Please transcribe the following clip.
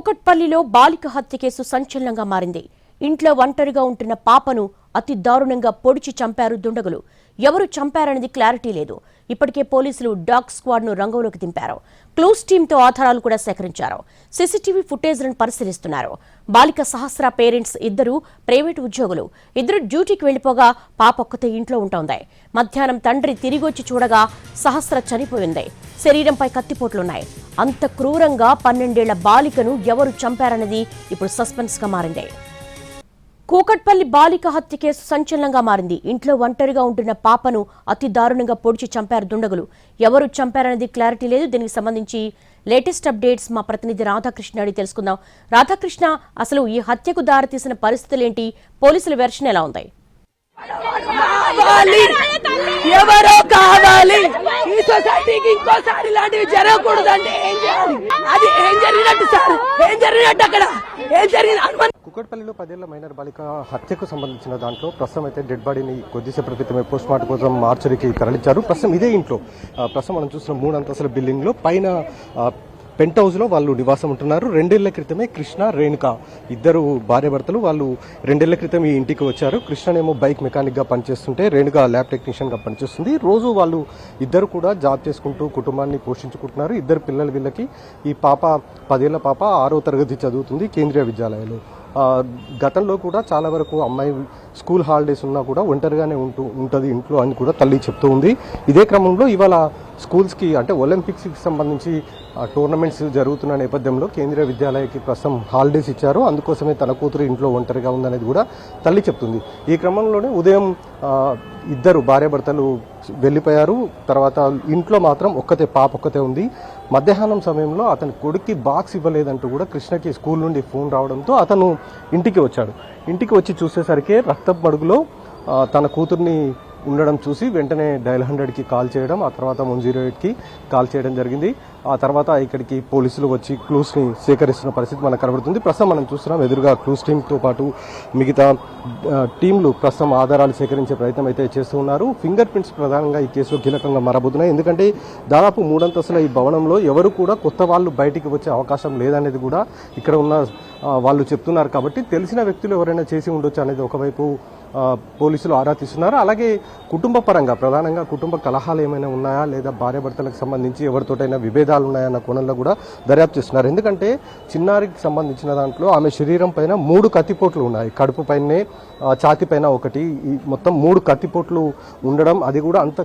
కూకట్పల్లిలో బాలిక హత్య కేసు సంచలనంగా మారింది. ఇంట్లో ఒంటరిగా ఉంటున్న పాపను అతి దారుణంగా పొడిచి చంపారు దుండగులు. ఎవరు చంపారనేది క్లారిటీ లేదు. ఇప్పటికే పోలీసులు డాగ్ స్క్వాడ్ ను రంగంలోకి దింపారు. క్లూస్ టీంతో ఆధారాలు కూడా సేకరించారు. సీసీటీవీ ఫుటేజ్లను పరిశీలిస్తున్నారు. బాలిక సహస్ర పేరెంట్స్ ఇద్దరు ప్రైవేటు ఉద్యోగులు. ఇద్దరు డ్యూటీకి వెళ్లిపోగా పాప ఒక్కతే ఇంట్లో ఉంటోంది. మధ్యాహ్నం తండ్రి తిరిగొచ్చి చూడగా సహస్ర చనిపోయింది. శరీరంపై కత్తిపోట్లున్నాయి. అంత క్రూరంగా 12 ఏళ్ల బాలికను ఎవరు చంపారన్నది ఇప్పుడు సస్పెన్స్ గా మారింది. కూకట్పల్లి బాలిక హత్య కేసు సంచలనంగా మారింది. ఇంట్లో ఒంటరిగా ఉంటున్న పాపను అతి దారుణంగా పొడిచి చంపారు దుండగులు. ఎవరు చంపారనేది క్లారిటీ లేదు. దీనికి సంబంధించి లేటెస్ట్ అప్డేట్స్ మా ప్రతినిధి రాధాకృష్ణ అడిగి తెలుసుకుందాం. రాధాకృష్ణ, అసలు ఈ హత్యకు దారితీసిన పరిస్థితులేంటి? పోలీసుల వెర్షన్ ఎలా ఉంది? ఎవరో కావాలి, ఈ సొసైటీకి ఇంకోసారి ఇలాంటివి జరగకూడదంటే ఏం చేయాలి? అది ఏం జరిగినట్టు సార్? ఏం జరిగినట్టు అక్కడ ఏం జరిగింది? కూకట్పల్లిలో 10 ఏళ్ల మైనర్ బాలిక హత్యకు సంబంధించిన దాంట్లో ప్రస్తుతం అయితే డెడ్ బాడీని కొద్దిసేపటి క్రితమే పోస్ట్ మార్టం కోసం మార్చరీకి తరలించారు. ప్రస్తుతం ఇదే ఇంట్లో ప్రస్తుతం మనం చూసిన 3 అంతస్తుల బిల్డింగ్ లో పైన పెంట్ హౌస్ లో వాళ్ళు నివాసం ఉంటున్నారు. 2 ఏళ్ల క్రితమే కృష్ణ, రేణుక ఇద్దరు భార్యాభర్తలు వాళ్ళు 2 ఏళ్ల క్రితం ఈ ఇంటికి వచ్చారు. కృష్ణనేమో బైక్ మెకానిక్ గా పనిచేస్తుంటే రేణుక ల్యాబ్ టెక్నీషియన్ గా పనిచేస్తుంది. రోజు వాళ్ళు ఇద్దరు కూడా జాబ్ చేసుకుంటూ కుటుంబాన్ని పోషించుకుంటున్నారు. ఇద్దరు పిల్లలు వీళ్ళకి. ఈ పాప 10 ఏళ్ల పాప 6వ తరగతి చదువుతుంది కేంద్రీయ విద్యాలయంలో. గతంలో కూడా చాలా వరకు అమ్మాయి స్కూల్ హాలిడేస్ ఉన్నా కూడా ఒంటరిగానే ఉంటుంది ఇంట్లో అని కూడా తల్లి చెప్తూ ఉంది. ఇదే క్రమంలో ఇవాళ స్కూల్స్కి అంటే ఒలింపిక్స్కి సంబంధించి టోర్నమెంట్స్ జరుగుతున్న నేపథ్యంలో కేంద్రీయ విద్యాలయకి ప్రస్తుతం హాలిడేస్ ఇచ్చారు. అందుకోసమే తన కూతురు ఇంట్లో ఒంటరిగా ఉందనేది కూడా తల్లి చెప్తుంది. ఈ క్రమంలోనే ఉదయం ఇద్దరు భార్యాభర్తలు వెళ్ళిపోయారు. తర్వాత ఇంట్లో మాత్రం పాప ఒక్కతే ఉంది. మధ్యాహ్నం సమయంలో అతని కొడుక్కి బాక్స్ ఇవ్వలేదంటూ కూడా కృష్ణకి స్కూల్ నుండి ఫోన్ రావడంతో అతను ఇంటికి వచ్చాడు. ఇంటికి వచ్చి చూసేసరికి రక్తపు మడుగులో తన కూతుర్ని ఉండడం చూసి వెంటనే డయల్ 100కి కాల్ చేయడం, ఆ తర్వాత 108కి కాల్ చేయడం జరిగింది. ఆ తర్వాత ఇక్కడికి పోలీసులు వచ్చి క్లూస్ని సేకరిస్తున్న పరిస్థితి మనకు కనబడుతుంది. ప్రస్తుతం మనం చూస్తున్నాం ఎదురుగా క్లూస్ టీంతో పాటు మిగతా టీంలు ప్రస్తుతం ఆధారాలు సేకరించే ప్రయత్నం అయితే చేస్తూ ఉన్నారు. ఫింగర్ ప్రింట్స్ ప్రధానంగా ఈ కేసులో కీలకంగా మారబోతున్నాయి. ఎందుకంటే దాదాపు 3 అంతస్తుల ఈ భవనంలో ఎవరు కూడా కొత్త వాళ్ళు బయటికి వచ్చే అవకాశం లేదనేది కూడా ఇక్కడ ఉన్న వాళ్ళు చెప్తున్నారు. కాబట్టి తెలిసిన వ్యక్తులు ఎవరైనా చేసి ఉండొచ్చు అనేది ఒకవైపు పోలీసులు ఆరా తీస్తున్నారు. అలాగే కుటుంబ పరంగా ప్రధానంగా కుటుంబ కలహాలు ఏమైనా ఉన్నాయా లేదా భార్యాభర్తలకు సంబంధించి ఎవరితోటైనా విభేదాలు ఉన్నాయన్న కోణంలో కూడా దర్యాప్తు చేస్తున్నారు. ఎందుకంటే చిన్నారికి సంబంధించిన దాంట్లో ఆమె శరీరం పైన 3 కత్తిపోట్లు ఉన్నాయి. కడుపు పైనే, ఛాతి పైన ఒకటి, మొత్తం 3 కత్తిపోట్లు ఉండడం, అది కూడా అంత